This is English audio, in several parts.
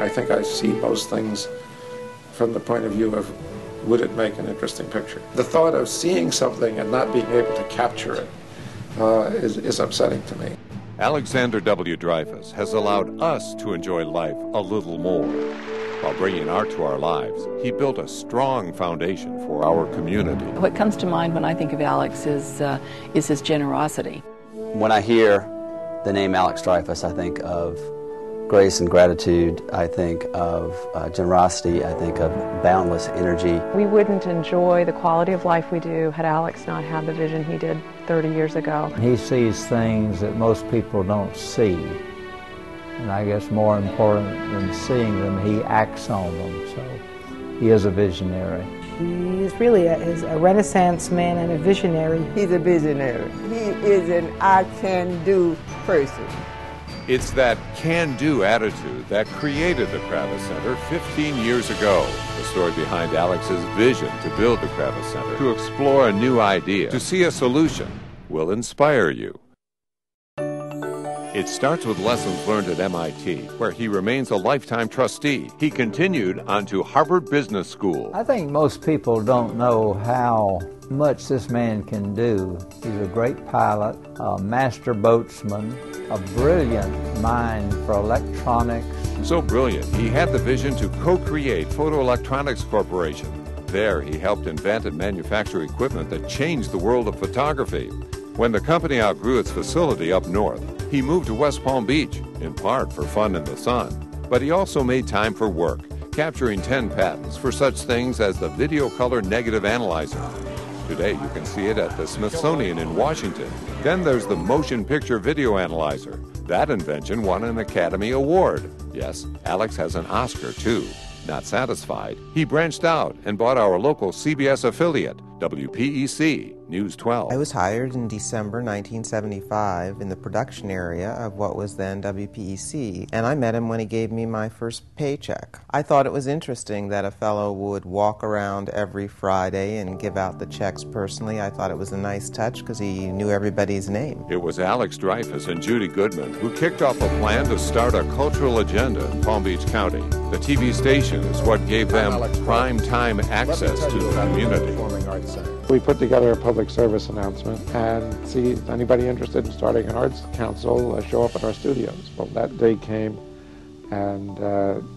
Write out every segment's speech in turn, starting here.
I think I see most things from the point of view of, would it make an interesting picture? The thought of seeing something and not being able to capture it is upsetting to me. Alexander W. Dreyfoos has allowed us to enjoy life a little more. While bringing art to our lives, he built a strong foundation for our community. What comes to mind when I think of Alex is his generosity. When I hear the name Alex Dreyfoos, I think of grace and gratitude, I think of generosity, I think of boundless energy. We wouldn't enjoy the quality of life we do had Alex not had the vision he did 30 years ago. He sees things that most people don't see. And I guess more important than seeing them, he acts on them. So he is a visionary. He is really a Renaissance man and a visionary. He's a visionary. He is an I-can-do person. It's that can-do attitude that created the Kravis Center 15 years ago. The story behind Alex's vision to build the Kravis Center, to explore a new idea, to see a solution, will inspire you. It starts with lessons learned at MIT, where he remains a lifetime trustee. He continued on to Harvard Business School. I think most people don't know how much this man can do. He's a great pilot, a master boatsman, a brilliant mind for electronics. So brilliant, he had the vision to co-create Photoelectronics Corporation. There, he helped invent and manufacture equipment that changed the world of photography. When the company outgrew its facility up north, he moved to West Palm Beach, in part for fun in the sun. But he also made time for work, capturing 10 patents for such things as the video color negative analyzer. Today you can see it at the Smithsonian in Washington. Then there's the motion picture video analyzer. That invention won an Academy Award. Yes, Alex has an Oscar too. Not satisfied, he branched out and bought our local CBS affiliate, WPEC News 12. I was hired in December 1975 in the production area of what was then WPEC, and I met him when he gave me my first paycheck. I thought it was interesting that a fellow would walk around every Friday and give out the checks personally. I thought it was a nice touch because he knew everybody's name. It was Alex Dreyfoos and Judy Goodman who kicked off a plan to start a cultural agenda in Palm Beach County. The TV station is what gave them prime time access to the community. We put together a public service announcement and see if anybody interested in starting an arts council show up at our studios. Well, that day came and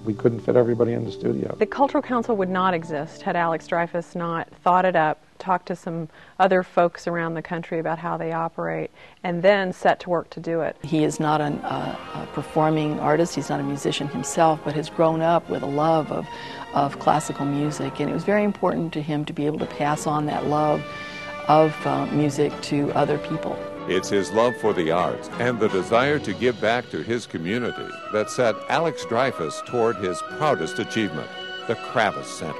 we couldn't fit everybody in the studio. The Cultural Council would not exist had Alex Dreyfoos not thought it up, talked to some other folks around the country about how they operate, and then set to work to do it. He is not a performing artist, he's not a musician himself, but has grown up with a love of classical music, and it was very important to him to be able to pass on that love of music to other people. It's his love for the arts and the desire to give back to his community that set Alex Dreyfoos toward his proudest achievement, the Kravis Center.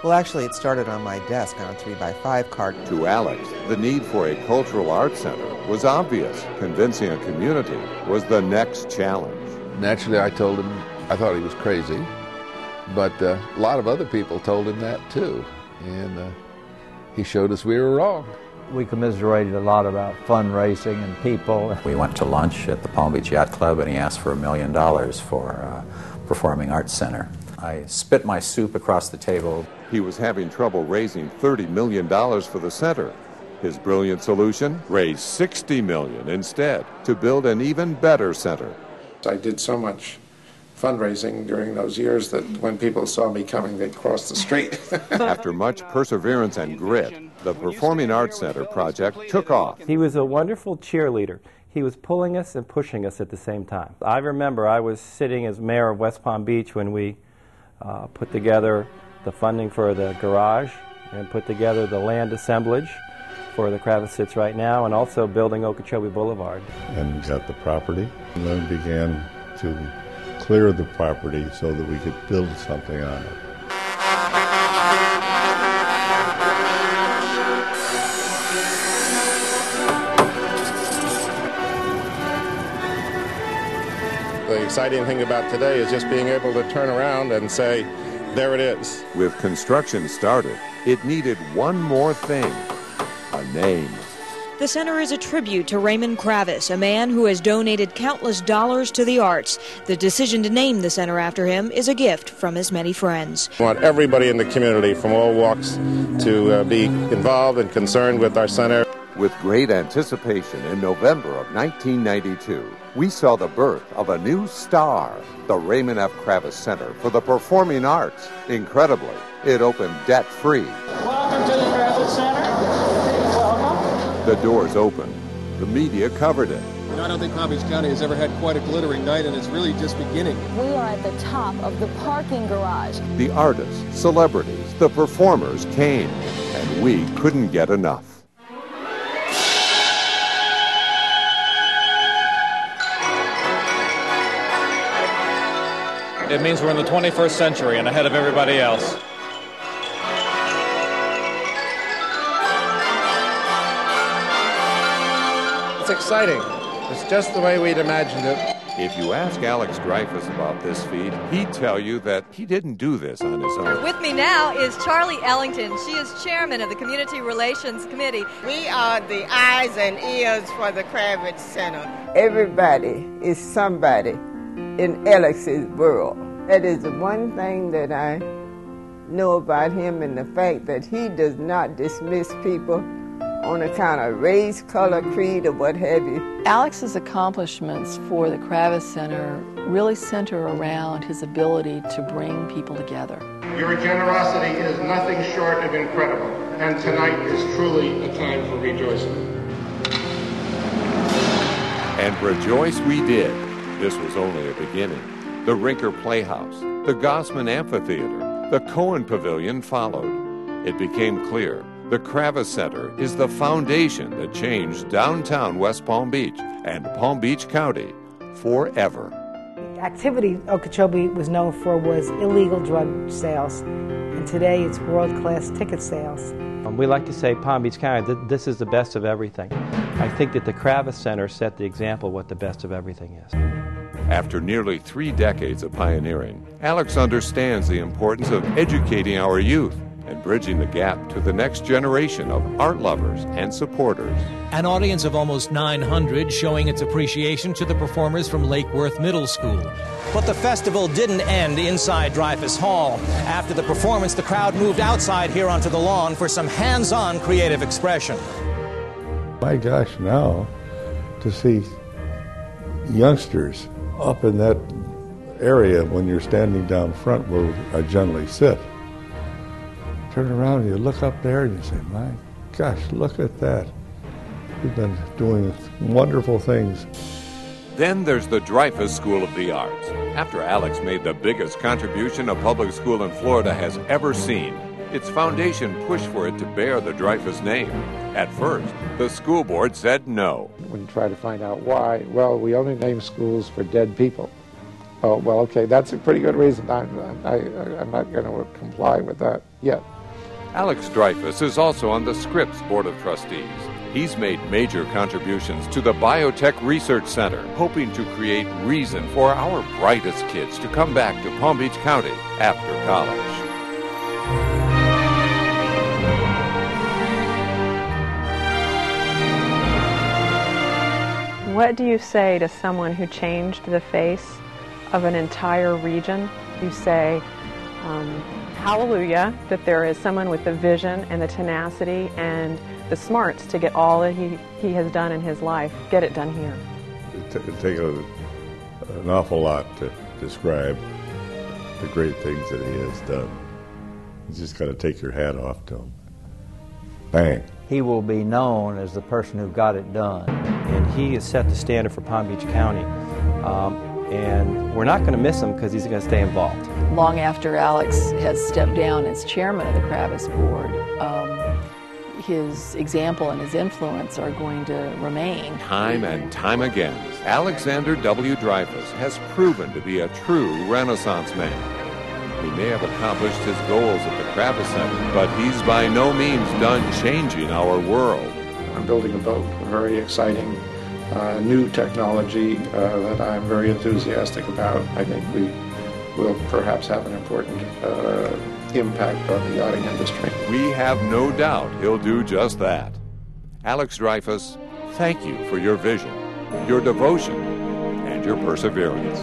Well, actually, it started on my desk on a 3x5 card. To Alex, the need for a cultural arts center was obvious. Convincing a community was the next challenge. Naturally, I told him I thought he was crazy, but a lot of other people told him that too, and he showed us we were wrong. We commiserated a lot about fundraising and people. We went to lunch at the Palm Beach Yacht Club and he asked for $1 million for a performing arts center. I spit my soup across the table. He was having trouble raising $30 million for the center. His brilliant solution? Raise $60 million instead to build an even better center. I did so much fundraising during those years that when people saw me coming, they'd cross the street. After much perseverance and grit, the Performing Arts Center project took off. He was a wonderful cheerleader. He was pulling us and pushing us at the same time. I remember I was sitting as mayor of West Palm Beach when we put together the funding for the garage and put together the land assemblage for the Kravis sits right now, and also building Okeechobee Boulevard. And got the property, and then began to clear the property so that we could build something on it. The exciting thing about today is just being able to turn around and say, there it is. With construction started, it needed one more thing, a name. The center is a tribute to Raymond Kravis, a man who has donated countless dollars to the arts. The decision to name the center after him is a gift from his many friends. I want everybody in the community from all walks to be involved and concerned with our center. With great anticipation in November of 1992, we saw the birth of a new star, the Raymond F. Kravis Center for the Performing Arts. Incredibly, it opened debt-free. Welcome to the Kravis Center. Welcome. The doors opened. The media covered it. I don't think Palm Beach County has ever had quite a glittering night, and it's really just beginning. We are at the top of the parking garage. The artists, celebrities, the performers came, and we couldn't get enough. It means we're in the 21st century and ahead of everybody else. It's exciting. It's just the way we'd imagined it. If you ask Alex Dreyfoos about this feat, he'd tell you that he didn't do this on his own. With me now is Charlie Ellington. She is chairman of the Community Relations Committee. We are the eyes and ears for the Kravis Center. Everybody is somebody in Alex's world. That is the one thing that I know about him, and the fact that he does not dismiss people on account of race, color, creed, or what have you. Alex's accomplishments for the Kravis Center really center around his ability to bring people together. Your generosity is nothing short of incredible, and tonight is truly a time for rejoicing. And rejoice we did. This was only a beginning. The Rinker Playhouse, the Gossman Amphitheater, the Cohen Pavilion followed. It became clear the Kravis Center is the foundation that changed downtown West Palm Beach and Palm Beach County forever. The activity Okeechobee was known for was illegal drug sales, and today it's world-class ticket sales. We like to say Palm Beach County, this is the best of everything. I think that the Kravis Center set the example of what the best of everything is. After nearly 3 decades of pioneering, Alex understands the importance of educating our youth and bridging the gap to the next generation of art lovers and supporters. An audience of almost 900 showing its appreciation to the performers from Lake Worth Middle School. But the festival didn't end inside Dreyfoos Hall. After the performance, the crowd moved outside here onto the lawn for some hands-on creative expression. My gosh, now to see youngsters up in that area when you're standing down front where I generally sit, turn around and you look up there and you say, my gosh, look at that. We've been doing wonderful things. Then there's the Dreyfoos School of the Arts. After Alex made the biggest contribution a public school in Florida has ever seen, its foundation pushed for it to bear the Dreyfoos name. At first, the school board said no. When you try to find out why, well, we only name schools for dead people. Oh, well, okay, that's a pretty good reason. I'm not going to comply with that yet. Alex Dreyfoos is also on the Scripps Board of Trustees. He's made major contributions to the Biotech Research Center, hoping to create reason for our brightest kids to come back to Palm Beach County after college. What do you say to someone who changed the face of an entire region? You say, hallelujah, that there is someone with the vision and the tenacity and the smarts to get all that he has done in his life, get it done here. It'd take an awful lot to describe the great things that he has done. You just got to take your hat off to him. Bang. He will be known as the person who got it done. And he has set the standard for Palm Beach County. And we're not going to miss him because he's going to stay involved. Long after Alex has stepped down as chairman of the Kravis board, his example and his influence are going to remain. Time and time again, Alexander W. Dreyfoos has proven to be a true Renaissance man. He may have accomplished his goals at the Kravis Center, but he's by no means done changing our world. I'm building a boat, a very exciting new technology that I'm very enthusiastic about. I think we will perhaps have an important impact on the yachting industry. We have no doubt he'll do just that. Alex Dreyfoos, thank you for your vision, your devotion, and your perseverance.